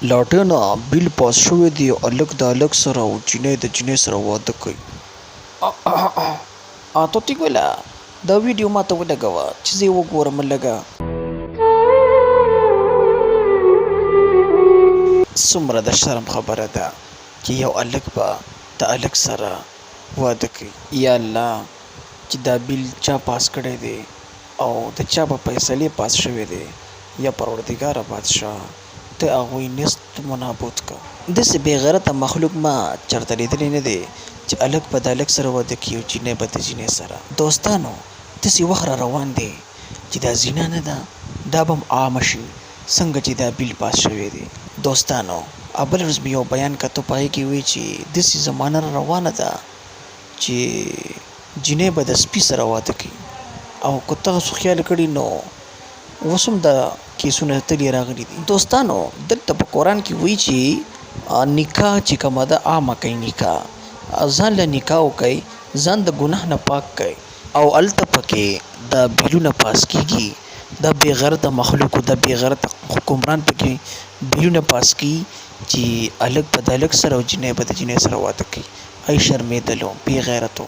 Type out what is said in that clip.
لاټینا بیل پاس شوی دی او هلک د هلک سره او جینۍ د جینۍ سره واده کوي. ته ټیک ویله دا ویډیو ما ته ولګوه چې زه یې وګورم لږه. څومره د شرم خبره ده چې یو هلک به د هلک سره واده کوي. یا الله چې دا بیل چا پاس کړی دی او د چا په فیصلې پاس شوی دی. یا پروردګاره بادشاه ته هغوی نست منابود که. داسې بې غیرته مخلوق ما چېرته لیدلی نه دی چې هلک به د هلک سره واده کړي او جینۍ به د جینۍ سره. دوستانو داسې وخت را روان دی چې دا زینا نه ده، دا به هم عامه شي څنګه چې دا بیل پاس شوی دی. دوستانو بله ورځ مې یو بیان کتو، په هغې کې وایي چې داسې زمانه را روانه ده چې جینۍ به د سپي سره واده کوي. او که تاسو خیال کړي نو اوس هم دا کیسونه تلې راغلي دي. دوستانو دلته په قرآن کې وایي چې نکاح چې کومه ده عامه کوي. نکاح ځان له نکاح وکئ، ځان د ګناه نه پاک کئ او هلته پکې دا بیلونه پاس کېږي. دا بې غیرته مخلوق دا بې غیرته حکمران پکې بیلونه پاس کړي چې هلک به د هلک سره او جینۍ به د جینۍ سره واده کوي. ای شرمېدلو بې غیرتو.